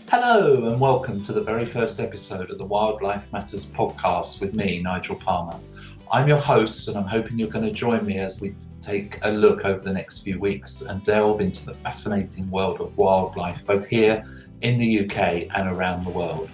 Hello and welcome to the very first episode of the Wildlife Matters podcast with me, Nigel Palmer. I'm your host and I'm hoping you're going to join me as we take a look over the next few weeks and delve into the fascinating world of wildlife, both here in the UK and around the world.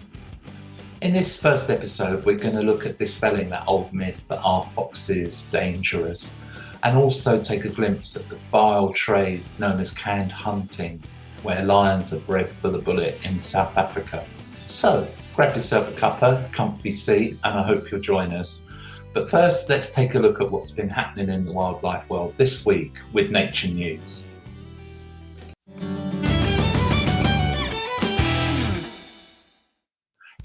In this first episode, we're going to look at dispelling that old myth that are foxes dangerous, and also take a glimpse at the vile trade known as canned hunting, where lions are bred for the bullet in South Africa. So grab yourself a cuppa, comfy seat, and I hope you'll join us. But first, let's take a look at what's been happening in the wildlife world this week with Nature News.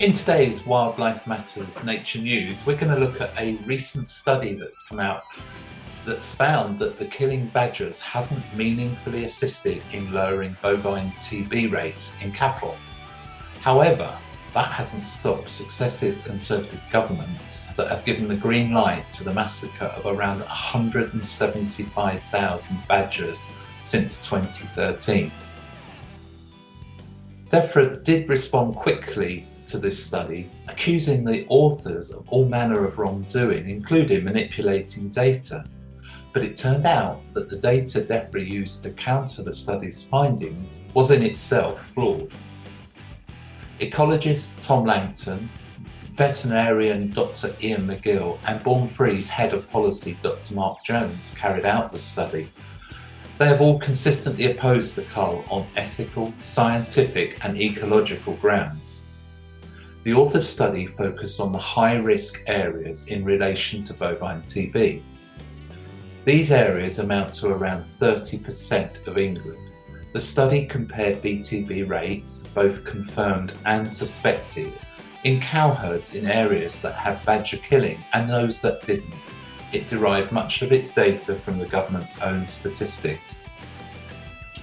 In today's Wildlife Matters Nature News, we're going to look at a recent study that's come out that's found that the killing badgers hasn't meaningfully assisted in lowering bovine TB rates in cattle. However, that hasn't stopped successive Conservative governments that have given the green light to the massacre of around 175,000 badgers since 2013. DEFRA did respond quickly to this study, accusing the authors of all manner of wrongdoing, including manipulating data. But it turned out that the data DEFRA used to counter the study's findings was in itself flawed. Ecologist Tom Langton, veterinarian Dr. Ian McGill, and Born Free's head of policy Dr. Mark Jones carried out the study. They have all consistently opposed the cull on ethical, scientific, and ecological grounds. The author's study focused on the high-risk areas in relation to bovine TB. These areas amount to around 30% of England. The study compared BTB rates, both confirmed and suspected, in cow herds in areas that had badger killing and those that didn't. It derived much of its data from the government's own statistics.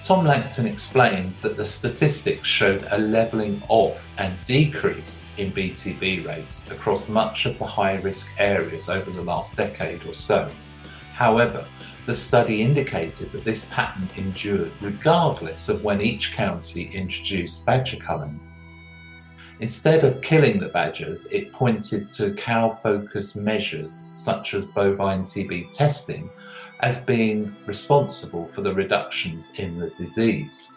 Tom Langton explained that the statistics showed a levelling off and decrease in BTB rates across much of the high-risk areas over the last decade or so. However, the study indicated that this pattern endured regardless of when each county introduced badger culling. Instead of killing the badgers, it pointed to cow-focused measures such as bovine TB testing as being responsible for the reductions in the disease.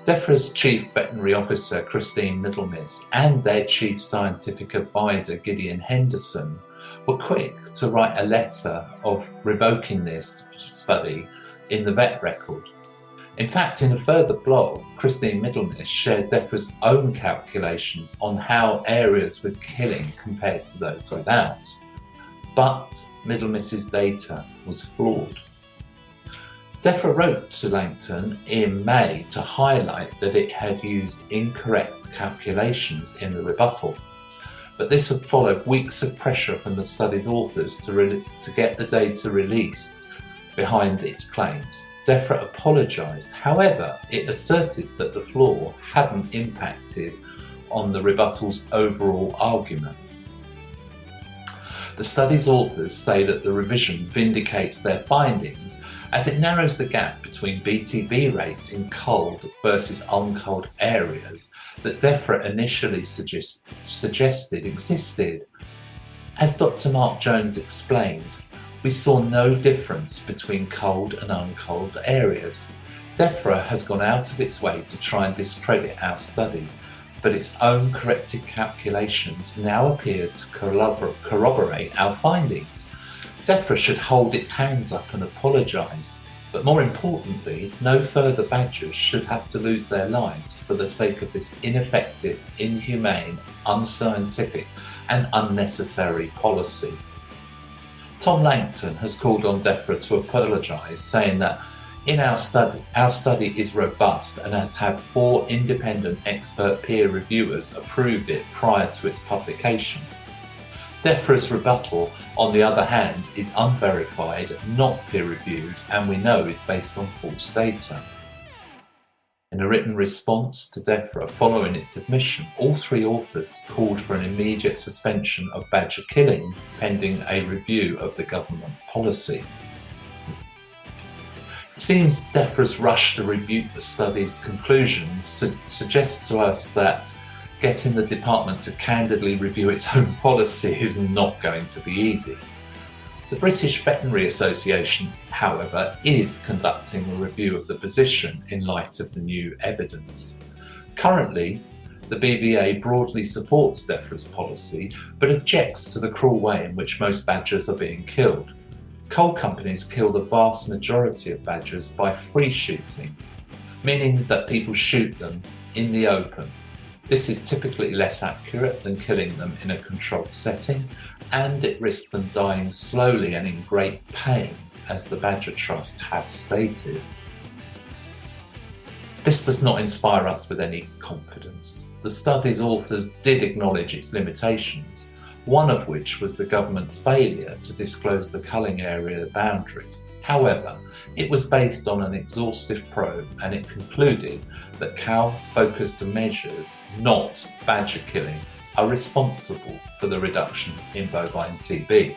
DEFRA's Chief Veterinary Officer Christine Middlemiss and their Chief Scientific Advisor Gideon Henderson were quick to write a letter of revoking this study in the vet record. In fact, in a further blog, Christine Middlemiss shared DEFRA's own calculations on how areas were killing compared to those without. But Middlemiss's data was flawed. DEFRA wrote to Langton in May to highlight that it had used incorrect calculations in the rebuttal. But this had followed weeks of pressure from the study's authors to get the data released behind its claims. DEFRA apologised, however, it asserted that the flaw hadn't impacted on the rebuttal's overall argument. The study's authors say that the revision vindicates their findings as it narrows the gap between BTB rates in culled versus unculled areas that DEFRA initially suggested existed. As Dr. Mark Jones explained, we saw no difference between culled and unculled areas. DEFRA has gone out of its way to try and discredit our study, but its own corrected calculations now appear to corroborate our findings. DEFRA should hold its hands up and apologise, but more importantly, no further badgers should have to lose their lives for the sake of this ineffective, inhumane, unscientific and unnecessary policy. Tom Langton has called on DEFRA to apologise, saying that in our study is robust and has had 4 independent expert peer reviewers approve it prior to its publication. DEFRA's rebuttal, on the other hand, is unverified, not peer-reviewed, and we know is based on false data. In a written response to DEFRA following its submission, all 3 authors called for an immediate suspension of badger killing pending a review of the government policy. It seems DEFRA's rush to rebuke the study's conclusions suggests to us that getting the department to candidly review its own policy is not going to be easy. The British Veterinary Association, however, is conducting a review of the position in light of the new evidence. Currently, the BVA broadly supports DEFRA's policy, but objects to the cruel way in which most badgers are being killed. Coal companies kill the vast majority of badgers by free shooting, meaning that people shoot them in the open. This is typically less accurate than killing them in a controlled setting, and it risks them dying slowly and in great pain, as the Badger Trust have stated. This does not inspire us with any confidence. The study's authors did acknowledge its limitations, one of which was the government's failure to disclose the culling area boundaries. However, it was based on an exhaustive probe, and it concluded that cow-focused measures, not badger killing, are responsible for the reductions in bovine TB.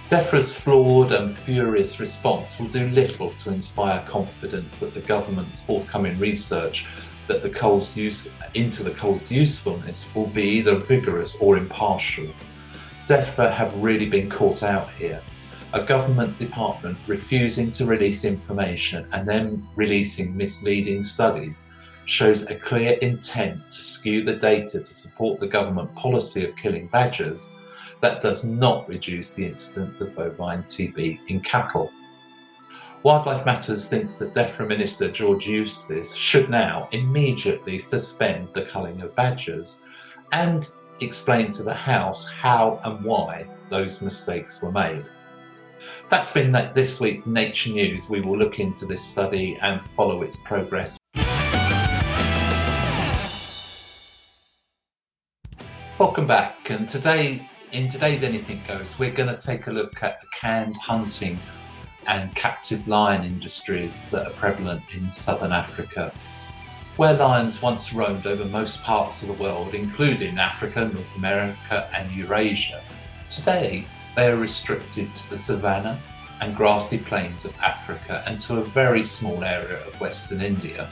DEFRA's flawed and furious response will do little to inspire confidence that the government's forthcoming research into the coal's usefulness will be either vigorous or impartial. DEFRA have really been caught out here. A government department refusing to release information and then releasing misleading studies shows a clear intent to skew the data to support the government policy of killing badgers that does not reduce the incidence of bovine TB in cattle. Wildlife Matters thinks that DEFRA Minister George Eustice should now immediately suspend the culling of badgers and explain to the House how and why those mistakes were made. That's been this week's Nature News. We will look into this study and follow its progress. Welcome back, and in today's Anything Goes, we're going to take a look at the canned hunting and captive lion industries that are prevalent in southern Africa. Where lions once roamed over most parts of the world, including Africa, North America and Eurasia, today they are restricted to the savanna and grassy plains of Africa and to a very small area of Western India.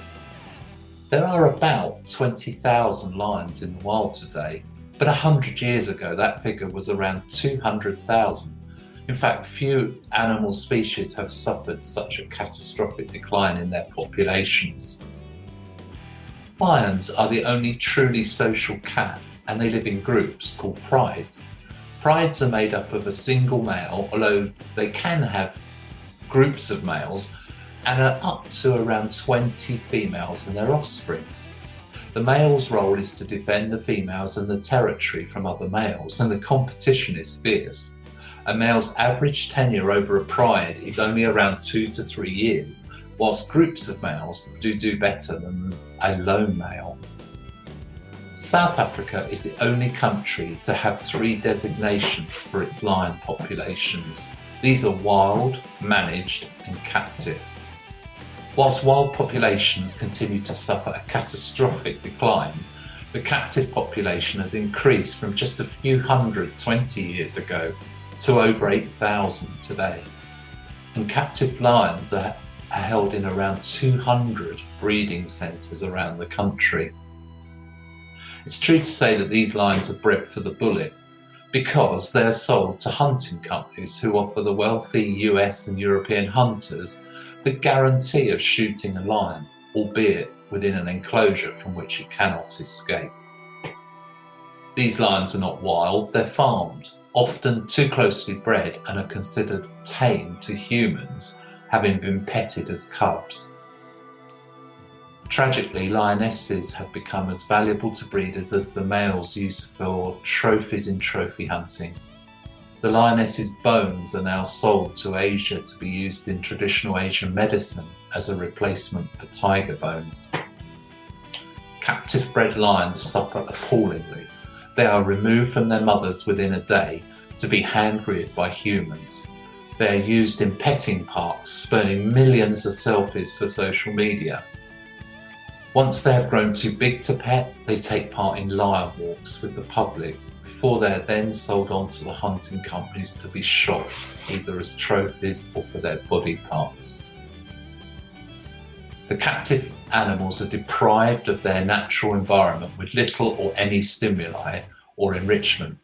There are about 20,000 lions in the wild today, but 100 years ago that figure was around 200,000. In fact, few animal species have suffered such a catastrophic decline in their populations. Lions are the only truly social cat, and they live in groups called prides. Prides are made up of a single male, although they can have groups of males, and are up to around 20 females and their offspring. The male's role is to defend the females and the territory from other males, and the competition is fierce. A male's average tenure over a pride is only around 2 to 3 years, whilst groups of males do better than a lone male. South Africa is the only country to have 3 designations for its lion populations. These are wild, managed and captive. Whilst wild populations continue to suffer a catastrophic decline, the captive population has increased from just a few hundred 20 years ago to over 8,000 today. And captive lions are held in around 200 breeding centres around the country. It's true to say that these lions are bred for the bullet because they are sold to hunting companies who offer the wealthy US and European hunters the guarantee of shooting a lion, albeit within an enclosure from which it cannot escape. These lions are not wild, they're farmed, often too closely bred, and are considered tame to humans, having been petted as cubs. Tragically, lionesses have become as valuable to breeders as the males used for trophies in trophy hunting. The lioness's bones are now sold to Asia to be used in traditional Asian medicine as a replacement for tiger bones. Captive bred lions suffer appallingly. They are removed from their mothers within a day to be hand-reared by humans. They are used in petting parks, spurning millions of selfies for social media. Once they have grown too big to pet, they take part in lion walks with the public before they're then sold on to the hunting companies to be shot, either as trophies or for their body parts. The captive animals are deprived of their natural environment with little or any stimuli or enrichment.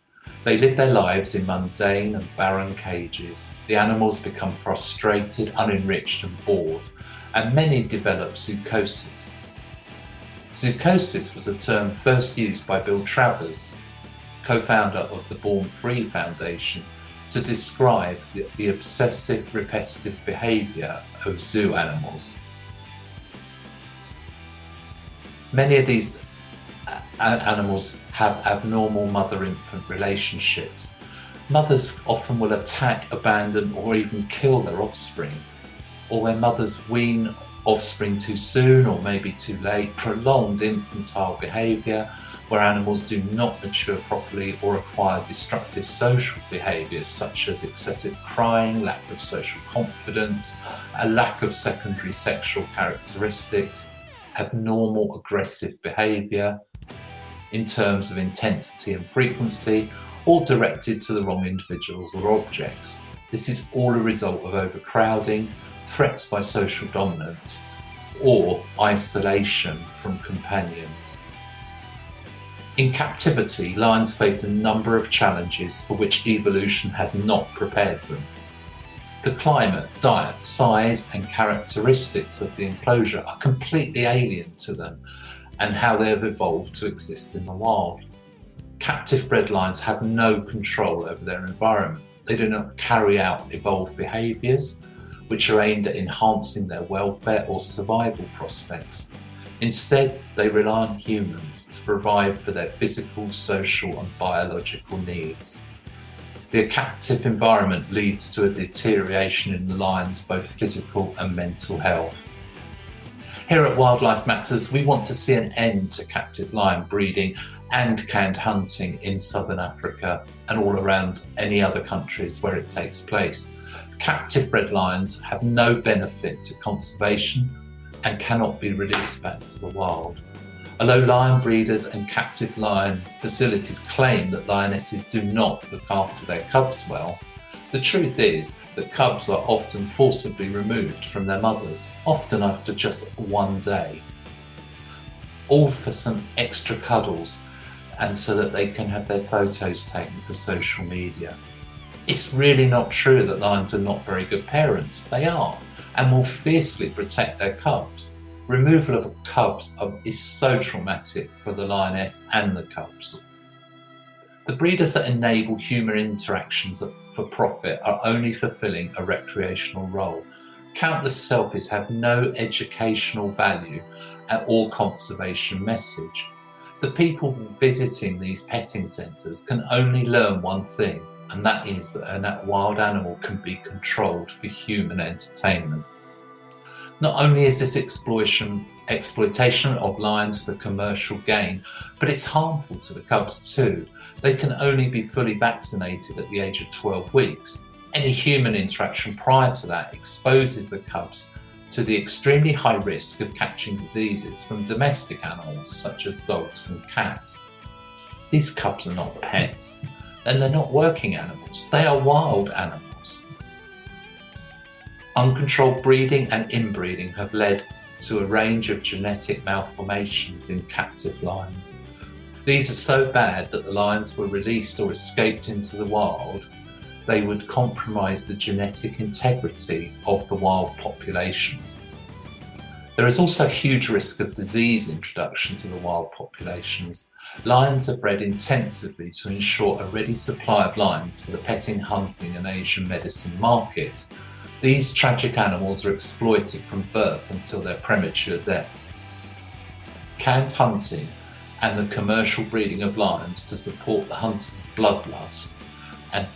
They live their lives in mundane and barren cages. The animals become frustrated, unenriched and bored, and many develop zoochosis. Zoochosis was a term first used by Bill Travers, co-founder of the Born Free Foundation, to describe the obsessive repetitive behaviour of zoo animals. Many of these animals have abnormal mother-infant relationships. Mothers often will attack, abandon or even kill their offspring, or where mothers wean offspring too soon or maybe too late, prolonged infantile behaviour where animals do not mature properly or acquire destructive social behaviours such as excessive crying, lack of social confidence, a lack of secondary sexual characteristics, abnormal aggressive behaviour in terms of intensity and frequency, all directed to the wrong individuals or objects. This is all a result of overcrowding, threats by social dominance, or isolation from companions. In captivity, lions face a number of challenges for which evolution has not prepared them. The climate, diet, size and characteristics of the enclosure are completely alien to them and how they have evolved to exist in the wild. Captive bred lions have no control over their environment. They do not carry out evolved behaviours which are aimed at enhancing their welfare or survival prospects. Instead, they rely on humans to provide for their physical, social and biological needs. The captive environment leads to a deterioration in the lion's both physical and mental health. Here at Wildlife Matters, we want to see an end to captive lion breeding and canned hunting in southern Africa and all around any other countries where it takes place. Captive bred lions have no benefit to conservation and cannot be released back to the wild. Although lion breeders and captive lion facilities claim that lionesses do not look after their cubs well, the truth is that cubs are often forcibly removed from their mothers, often after just one day, all for some extra cuddles and so that they can have their photos taken for social media. It's really not true that lions are not very good parents. They are, and will fiercely protect their cubs. Removal of cubs is so traumatic for the lioness and the cubs. The breeders that enable human interactions for profit are only fulfilling a recreational role. Countless selfies have no educational value or conservation message. The people visiting these petting centres can only learn one thing, and that is that a wild animal can be controlled for human entertainment. Not only is this exploitation of lions for commercial gain, but it's harmful to the cubs too. They can only be fully vaccinated at the age of 12 weeks. Any human interaction prior to that exposes the cubs to the extremely high risk of catching diseases from domestic animals such as dogs and cats. These cubs are not pets, and they're not working animals, they are wild animals. Uncontrolled breeding and inbreeding have led to a range of genetic malformations in captive lions. These are so bad that the lions were released or escaped into the wild, they would compromise the genetic integrity of the wild populations. There is also a huge risk of disease introduction to the wild populations. Lions are bred intensively to ensure a ready supply of lions for the petting, hunting and Asian medicine markets. These tragic animals are exploited from birth until their premature deaths. Canned hunting and the commercial breeding of lions to support the hunters' bloodlust and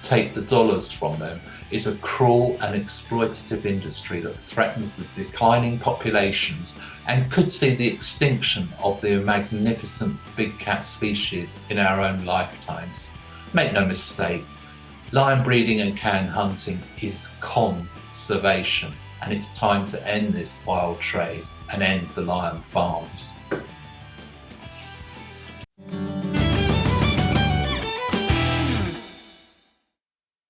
take the dollars from them is a cruel and exploitative industry that threatens the declining populations and could see the extinction of the magnificent big cat species in our own lifetimes. Make no mistake, lion breeding and canned hunting is conservation, and it's time to end this vile trade and end the lion farms.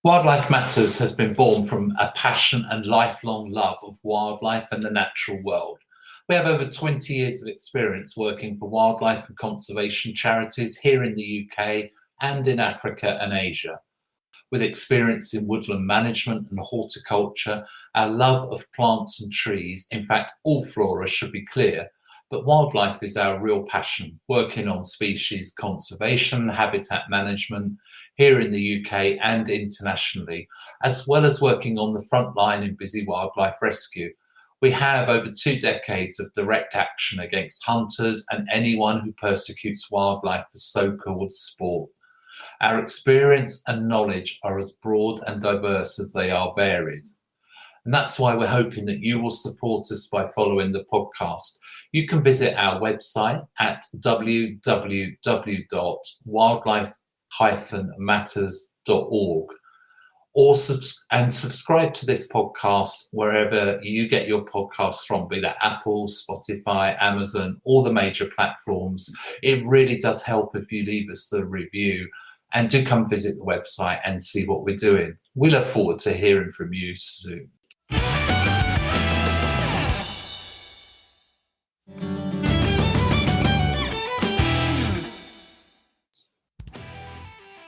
Wildlife Matters has been born from a passion and lifelong love of wildlife and the natural world. We have over 20 years of experience working for wildlife and conservation charities here in the UK and in Africa and Asia. With experience in woodland management and horticulture, our love of plants and trees, in fact all flora should be clear, but wildlife is our real passion, working on species conservation, habitat management here in the UK and internationally, as well as working on the front line in busy wildlife rescue. We have over 2 decades of direct action against hunters and anyone who persecutes wildlife for so-called sport. Our experience and knowledge are as broad and diverse as they are varied. And that's why we're hoping that you will support us by following the podcast. You can visit our website at www.wildlife-matters.org or subscribe to this podcast wherever you get your podcasts from, be that Apple, Spotify, Amazon, all the major platforms. It really does help if you leave us a review. And do come visit the website and see what we're doing. We look forward to hearing from you soon.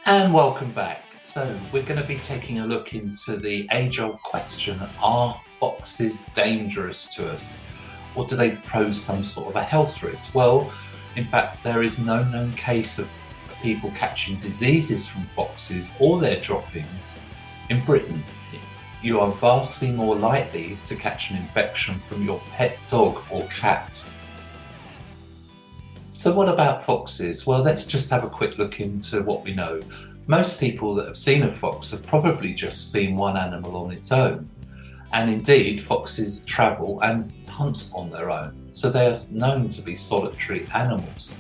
And welcome back. So we're going to be taking a look into the age-old question, are foxes dangerous to us? Or do they pose some sort of a health risk? Well, in fact, there is no known case of people catching diseases from foxes or their droppings. In Britain, you are vastly more likely to catch an infection from your pet dog or cat. So what about foxes? Well, let's just have a quick look into what we know. Most people that have seen a fox have probably just seen one animal on its own. And indeed, foxes travel and hunt on their own. So they are known to be solitary animals.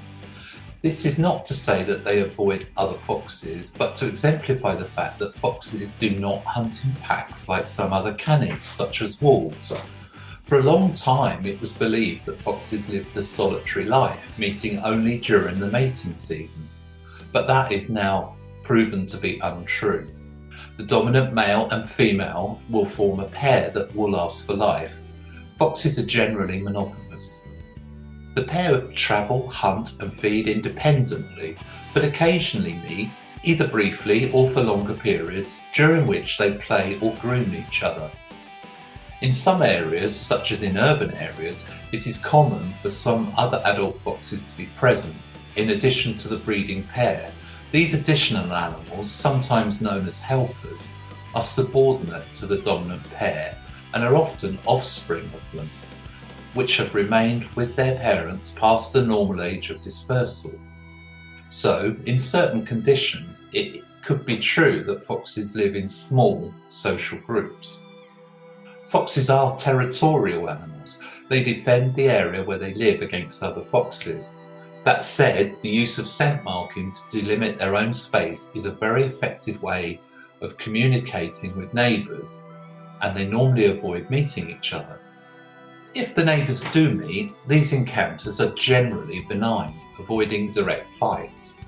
This is not to say that they avoid other foxes, but to exemplify the fact that foxes do not hunt in packs like some other canids, such as wolves. For a long time, it was believed that foxes lived a solitary life, meeting only during the mating season. But that is now proven to be untrue. The dominant male and female will form a pair that will last for life. Foxes are generally monogamous. The pair travel, hunt and feed independently, but occasionally meet, either briefly or for longer periods, during which they play or groom each other. In some areas, such as in urban areas, it is common for some other adult foxes to be present, in addition to the breeding pair. These additional animals, sometimes known as helpers, are subordinate to the dominant pair and are often offspring of them, which have remained with their parents past the normal age of dispersal. So, in certain conditions, it could be true that foxes live in small social groups. Foxes are territorial animals. They defend the area where they live against other foxes. That said, the use of scent marking to delimit their own space is a very effective way of communicating with neighbours, and they normally avoid meeting each other. If the neighbours do meet, these encounters are generally benign, avoiding direct fights.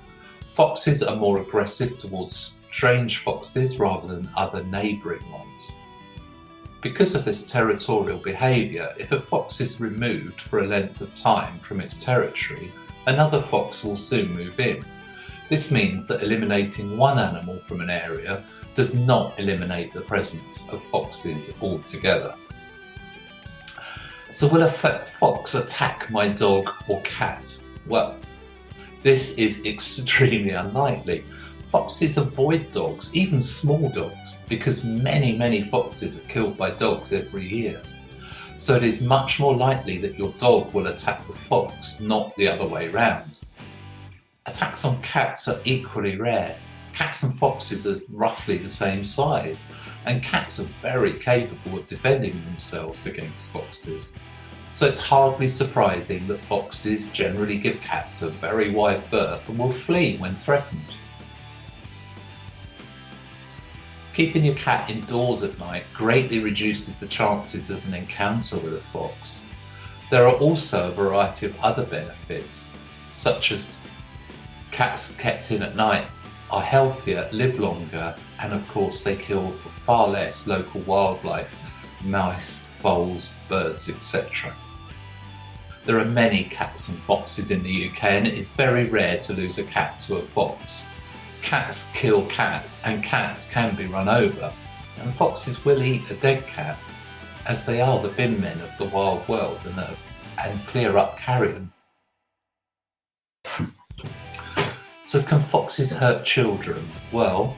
Foxes are more aggressive towards strange foxes rather than other neighbouring ones. Because of this territorial behaviour, if a fox is removed for a length of time from its territory, another fox will soon move in. This means that eliminating one animal from an area does not eliminate the presence of foxes altogether. So will a fox attack my dog or cat? Well, this is extremely unlikely. Foxes avoid dogs, even small dogs, because many foxes are killed by dogs every year. So it is much more likely that your dog will attack the fox, not the other way round. Attacks on cats are equally rare. Cats and foxes are roughly the same size, and cats are very capable of defending themselves against foxes. So it's hardly surprising that foxes generally give cats a very wide berth and will flee when threatened. Keeping your cat indoors at night greatly reduces the chances of an encounter with a fox. There are also a variety of other benefits, such as cats kept in at night are healthier, live longer, and of course they kill far less local wildlife, mice, voles, birds, etc. There are many cats and foxes in the UK, and it is very rare to lose a cat to a fox. Cats kill cats, and cats can be run over, and foxes will eat a dead cat, as they are the bin men of the wild world and clear up carrion. So can foxes hurt children? Well,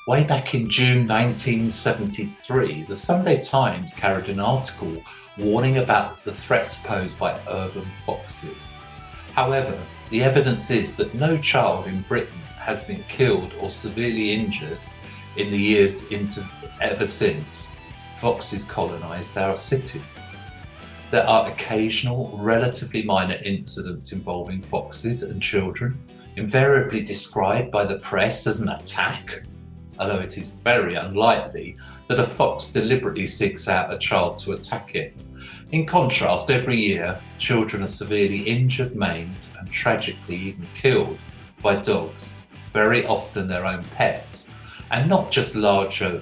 way back in June 1973, the Sunday Times carried an article warning about the threats posed by urban foxes. However, the evidence is that no child in Britain has been killed or severely injured in the years ever since foxes colonised our cities. There are occasional, relatively minor incidents involving foxes and children, invariably described by the press as an attack, although it is very unlikely that a fox deliberately seeks out a child to attack it. In contrast, every year, children are severely injured, maimed, and tragically even killed by dogs, very often their own pets, and not just larger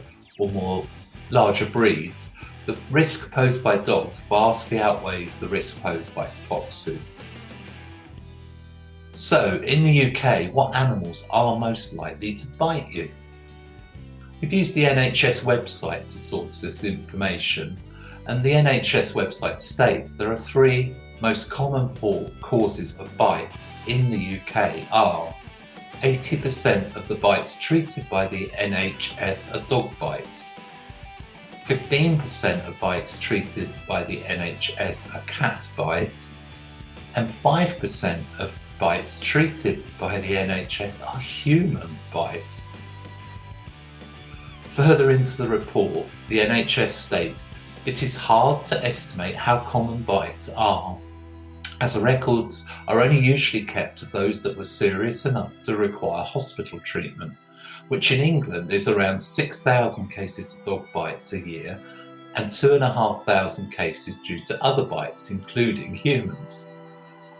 breeds. The risk posed by dogs vastly outweighs the risk posed by foxes. So, in the UK, what animals are most likely to bite you? We've used the NHS website to source this information, and the NHS website states there are three most common causes of bites in the UK are 80% of the bites treated by the NHS are dog bites, 15% of bites treated by the NHS are cat bites, and 5% of bites treated by the NHS are human bites. Further into the report, the NHS states it is hard to estimate how common bites are, as the records are only usually kept of those that were serious enough to require hospital treatment, which in England is around 6,000 cases of dog bites a year and 2,500 cases due to other bites, including humans.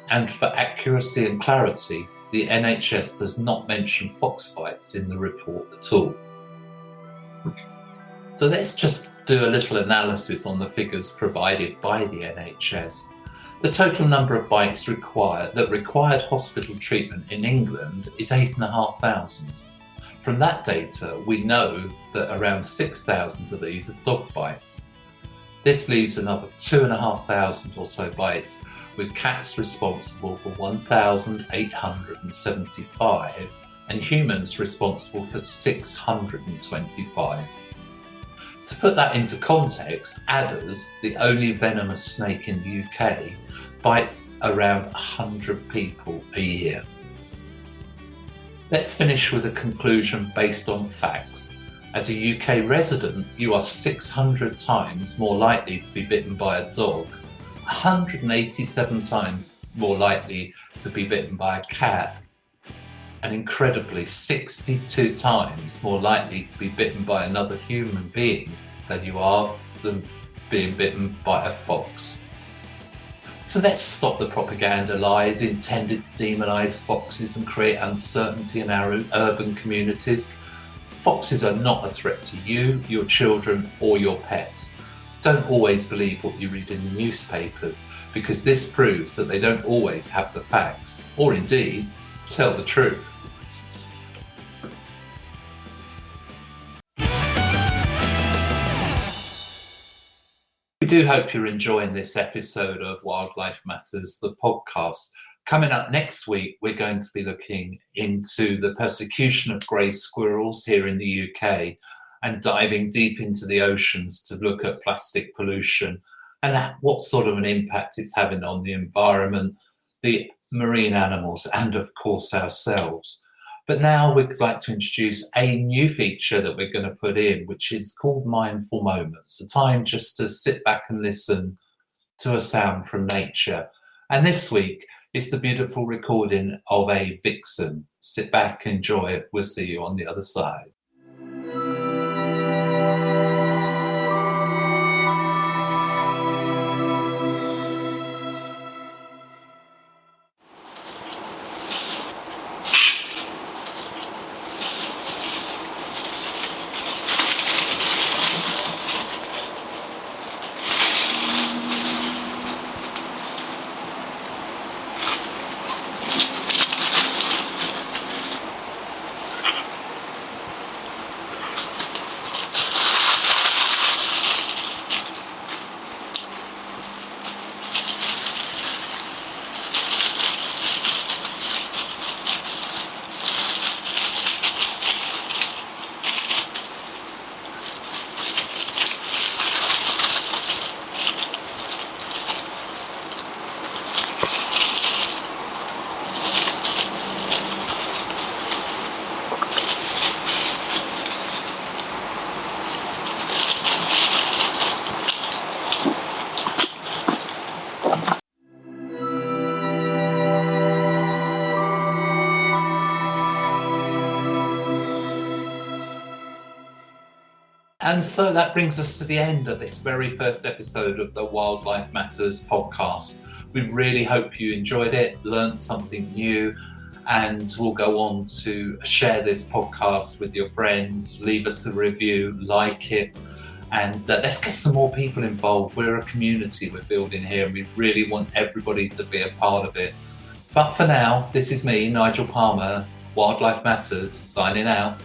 And for accuracy and clarity, the NHS does not mention fox bites in the report at all. So let's just do a little analysis on the figures provided by the NHS. The total number of bites that required hospital treatment in England is 8,500. From that data, we know that around 6,000 of these are dog bites. This leaves another 2,500 or so bites, with cats responsible for 1,875 and humans responsible for 625. To put that into context, adders, the only venomous snake in the UK, bites around 100 people a year. Let's finish with a conclusion based on facts. As a UK resident, you are 600 times more likely to be bitten by a dog, 187 times more likely to be bitten by a cat, and incredibly 62 times more likely to be bitten by another human being than you are being bitten by a fox. So let's stop the propaganda lies intended to demonise foxes and create uncertainty in our urban communities. Foxes are not a threat to you, your children, or your pets. Don't always believe what you read in the newspapers, because this proves that they don't always have the facts, or indeed, tell the truth. We do hope you're enjoying this episode of Wildlife Matters, the podcast. Coming up next week, we're going to be looking into the persecution of grey squirrels here in the UK and diving deep into the oceans to look at plastic pollution and what sort of an impact it's having on the environment, the marine animals, and of course ourselves. But now we'd like to introduce a new feature that we're going to put in, which is called Mindful Moments, a time just to sit back and listen to a sound from nature. And this week is the beautiful recording of a vixen. Sit back, enjoy it. We'll see you on the other side. And so that brings us to the end of this very first episode of the Wildlife Matters podcast. We really hope you enjoyed it, learned something new, and we'll go on to share this podcast with your friends, leave us a review, like it, and let's get some more people involved. We're a community we're building here, and we really want everybody to be a part of it. But for now, this is me, Nigel Palmer, Wildlife Matters, signing out.